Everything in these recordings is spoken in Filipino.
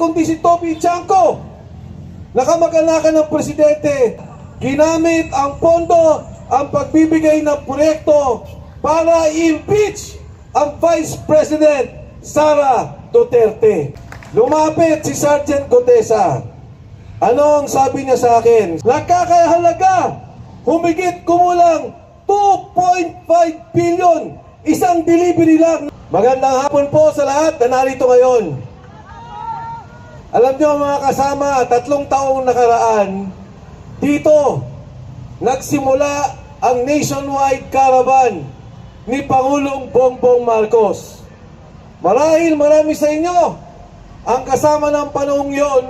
kundi si Toby Chanco, nakamag-anakan ng presidente, ginamit ang pondo, ang pagbibigay ng proyekto para i-impeach ang Vice President Sara Duterte. Lumapit si Sergeant Gotesa. Ano ang sabi niya sa akin? Nakakahalaga, humigit kumulang 2.5 billion, isang delivery lang. Magandang hapon po sa lahat na narito ngayon. Alam niyo mga kasama, 3 taong nakaraan, dito nagsimula ang nationwide caravan ni Pangulong Bongbong Marcos. Marahil marami sa inyo ang kasama ng panahong yon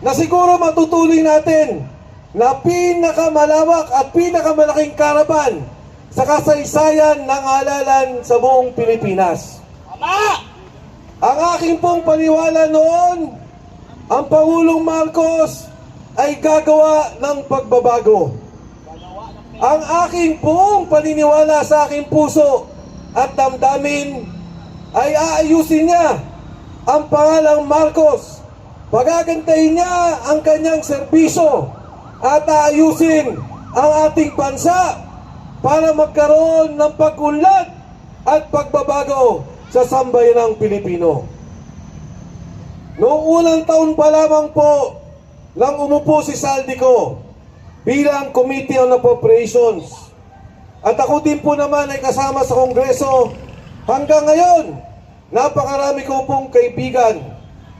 na siguro matutuloy natin na pinakamalawak at pinakamalaking caravan sa kasaysayan ng halalan sa buong Pilipinas. Ang aking pong paniwala noon, ang Pangulong Marcos ay gagawa ng pagbabago. Ang aking pong paniniwala sa aking puso at damdamin ay aayusin niya ang pangalang Marcos. Pagagandahin niya ang kanyang serbisyo at aayusin ang ating bansa para magkaroon ng pag-unlad at pagbabago sa sambayanang Pilipino. Noong unang taon pa lamang po nang umupo si Saldico bilang Committee on Appropriations at ako din po naman ay kasama sa Kongreso, hanggang ngayon napakarami ko pong kaibigan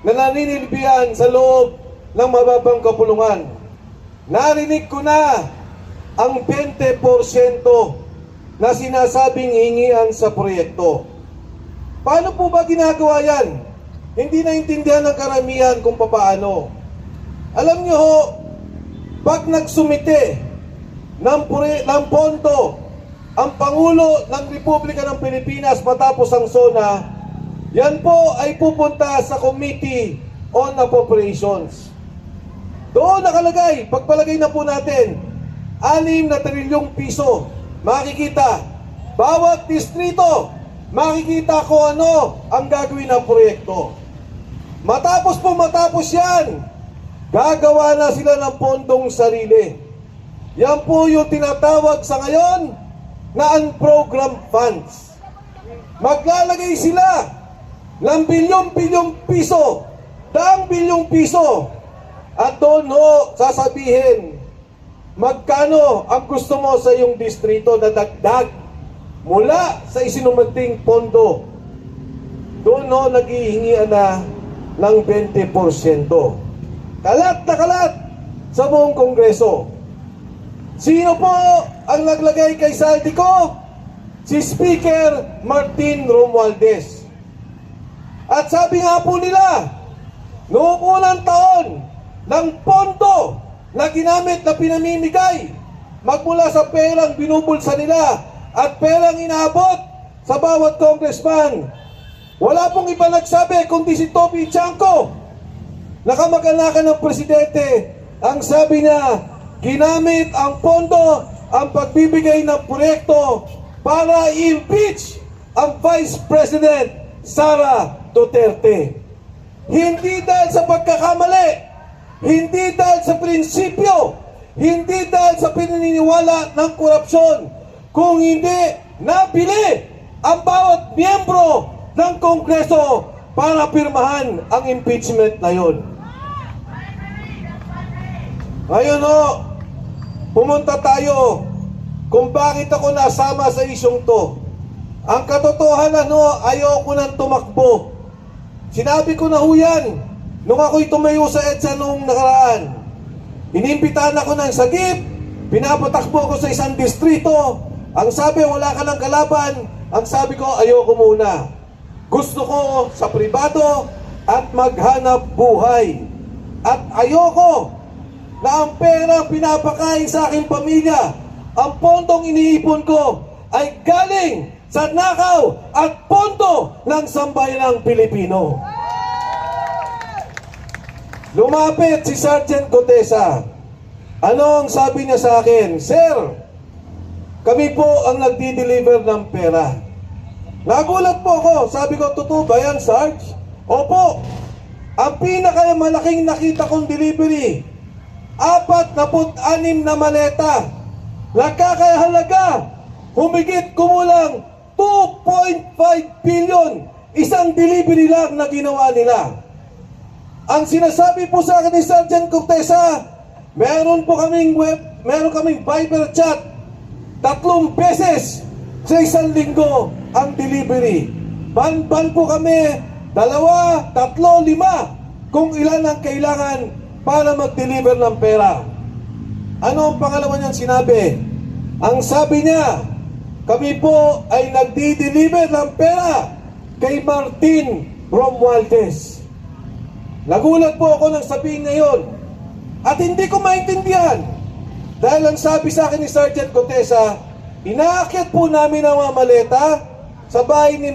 na naninilbihan sa loob ng mababang kapulungan. Narinig ko na ang 20% na sinasabing hingian sa proyekto. Paano po ba ginagawa yan? Hindi naintindihan ng karamihan kung paano. Alam nyo ho, pag nagsumite ng pondo ang Pangulo ng Republika ng Pilipinas matapos ang SONA, yan po ay pupunta sa Committee on Appropriations. Doon nakalagay, pagpalagay na po natin, 6 na trilyong piso. Makikita, bawat distrito, makikita ko ano ang gagawin ng proyekto. Matapos yan, gagawa na sila ng pondong sarili. Yan po yung tinatawag sa ngayon na unprogrammed funds. Maglalagay sila ng bilyong-bilyong piso, daang bilyong piso, at doon ho sasabihin magkano ang gusto mo sa iyong distrito na dagdag mula sa isinumating pondo. Doon ho naghihingian na ng 20%. Kalat na kalat sa buong Kongreso. Sino po ang naglagay kay Saldico? Si Speaker Martin Romualdez. At sabi nga po nila, noong unang taon ng pondo na ginamit na pinamimigay magmula sa perang binubulsa nila at perang inaabot sa bawat congressman, wala pong iba nagsabi kundi si Toby Chanco, nakamag-anakan ng presidente. Ang sabi niya, ginamit ang pondo, ang pagbibigay ng proyekto para i-impeach ang Vice President Sara Duterte. Hindi dahil sa pagkakamali, hindi dahil sa prinsipyo, hindi dahil sa pinaniniwala ng korupsyon, kung hindi nabili ang bawat miyembro ng Kongreso para pirmahan ang impeachment na yun. Ngayon o, pumunta tayo kung bakit ako nasama sa isyong to. Ang katotohanan o, ayoko nang tumakbo. Sinabi ko na ho yan nung ako'y tumayo sa EDSA noong nakaraan. Inimbitahan ako ng sagip, pinapatakbo ko sa isang distrito. Ang sabi, wala ka ng kalaban. Ang sabi ko, ayoko muna. Gusto ko sa pribado at maghanap buhay. At ayoko na ang pera pinapakain sa aking pamilya, ang pondong iniipon ko ay galing sa nakaw at pondo ng sambayanang Pilipino. Lumapit si Sergeant Gotesa. Ano ang sabi niya sa akin? Sir, kami po ang nagdi-deliver ng pera. Nagulat po ako. Sabi ko, totoo ba yan, Sarge? Opo. Ang pinakamalaking nakita kong delivery, 46 na maleta. Nagkakahalaga, humigit kumulang 2.5 billion. Isang delivery lang na ginawa nila. Ang sinasabi po sa akin ni Sergeant Cortesa, meron kaming Viber chat 3 beses sa isang linggo ang delivery. Ban-ban po kami 2, 3, 5 kung ilan ang kailangan para mag-deliver ng pera. Ano ang pangalawa niyang sinabi? Ang sabi niya, kami po ay nagdi-deliver ng pera kay Martin Romualdez. Nagulat po ako nang sabihin niya yun. At hindi ko maintindihan. Dahil ang sabi sa akin ni Sergeant Cortesa, inaakyat po namin ang mga maleta sa bahay ni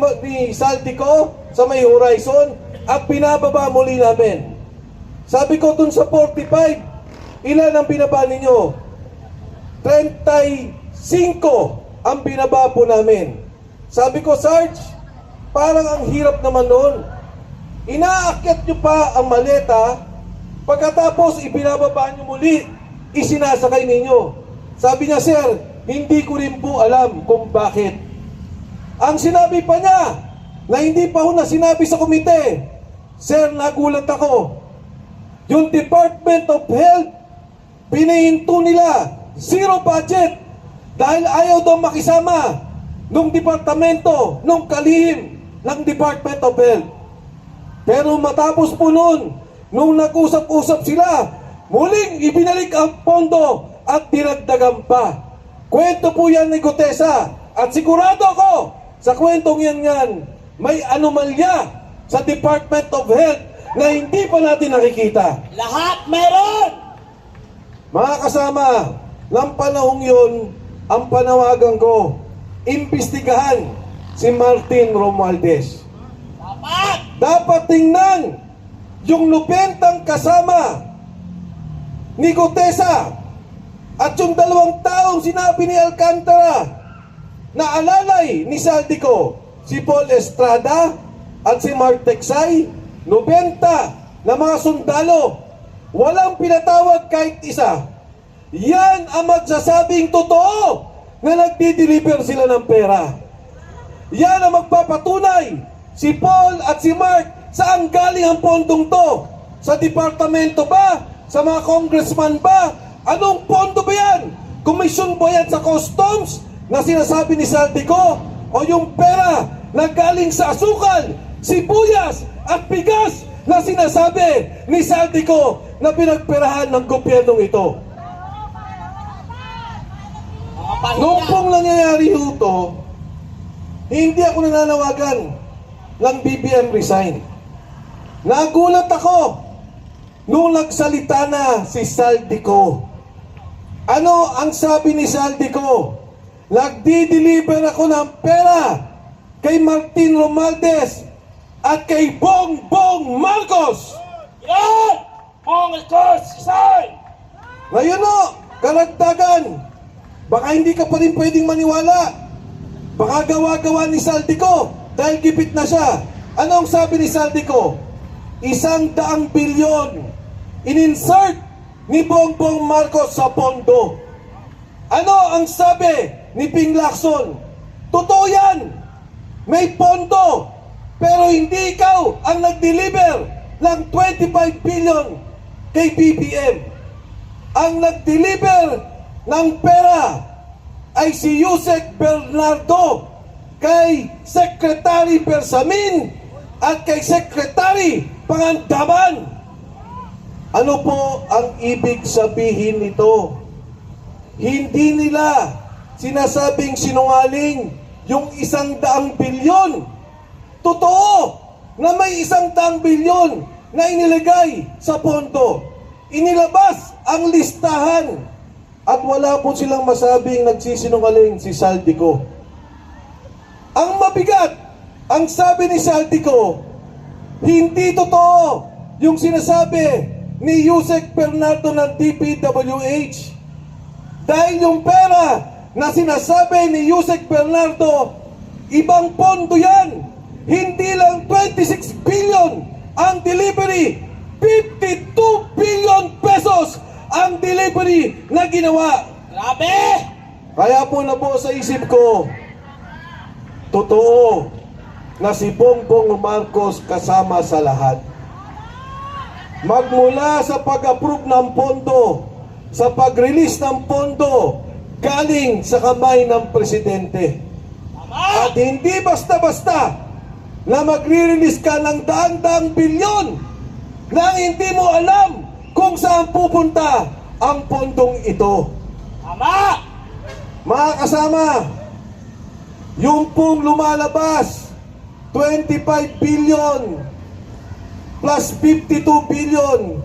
Saldico sa may Horizon at pinababa muli namin. Sabi ko dun sa 45, ilan ang binaba ninyo? 35 ang binaba po namin. Sabi ko, Sarge, parang ang hirap naman noon. Inaakyat nyo pa ang maleta, pagkatapos ibinababa nyo muli, isinasakay ninyo. Sabi niya, sir, hindi ko rin po alam kung bakit. Ang sinabi pa niya, na hindi pa ho na sinabi sa komite, sir, nagulat ako. Yung Department of Health, pinahinto nila, 0 budget, dahil ayaw daw makisama nung departamento, nung kalihim ng Department of Health. Pero matapos po noon, nung nag-usap-usap sila, muling ibinalik ang pondo at dinagdagan pa. Kwento po yan ni Cortesa. At sigurado ako, sa kwentong yan may anomalya sa Department of Health na hindi pa natin nakikita. Lahat meron! Mga kasama, ng panahong yun, ang panawagan ko, imbestigahan si Martin Romualdez. Dapat tingnan yung 90 kasama ni Cortesa at yung 2 taong sinabi ni Alcantara na alalay ni Saldico, si Paul Estrada at si Mark Texay, 90 na mga sundalo, walang pinatawag kahit isa. Yan ang magsasabing totoo na nagdi-deliver sila ng pera. Yan ang magpapatunay, si Paul at si Mark, saan galing ang pondong to? Sa departamento ba? Sa mga congressman ba? Anong pondo ba yan? Komisyon ba yan sa customs na sinasabi ni Saldico? O yung pera na galing sa asukal, sibuyas at bigas na sinasabi ni Saldico na pinagperahan ng gobyernong ito? Noong pong nangyayari ito, hindi ako nananawagan ng BBM resign. Nagulat ako nung nagsalita na si Saldico. Ano ang sabi ni Saldico? Nagdi-deliver ako ng pera kay Martin Romualdez at kay Bongbong Marcos. Yan! Marcos, resign! Ngayon o, karagdagan, baka hindi ka pa rin pwedeng maniwala. Baka gawa-gawa ni Saldico dahil gipit na siya. Ano ang sabi ni Saldico? 100 bilyon in-insert ni Bongbong Marcos sa pondo. Ano ang sabi ni Ping Lacson? Totoo yan, may pondo, pero hindi ikaw ang nag-deliver ng 25 billion kay BBM. Ang nag-deliver ng pera ay si Yusek Bernardo kay Secretary Bersamin at kay Secretary Pangandaman. Ano po ang ibig sabihin nito? Hindi nila sinasabing sinungaling yung 100 bilyon. Totoo na may 100 bilyon na inilagay sa pondo. Inilabas ang listahan at wala po silang masabing nagsisinungaling si Saldico. Ang mabigat, ang sabi ni Saldico, hindi totoo yung sinasabi ni Yusek Bernardo ng DPWH. Dahil yung pera na sinasabi ni Yusek Bernardo, ibang pondo yan. Hindi lang 26 billion ang delivery. 52 billion pesos ang delivery na ginawa. Grabe! Kaya po nabuo sa isip ko, totoo na si Bongbong Marcos kasama sa lahat. Magmula sa pag-approve ng pondo, sa pag-release ng pondo, galing sa kamay ng presidente. Tama! At hindi basta-basta na magre-release ka ng daang-daang bilyon nang hindi mo alam kung saan pupunta ang pondong ito. Tama! Mga kasama, yung pong lumalabas, 25 billion plus 52 billion,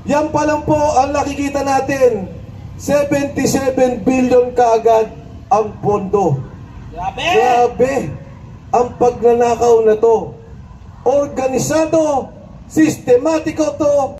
yan pa lang po ang nakikita natin, 77 billion kaagad ang pondo. Grabe! Grabe ang pagnanakaw na to. Organisado, sistematiko to.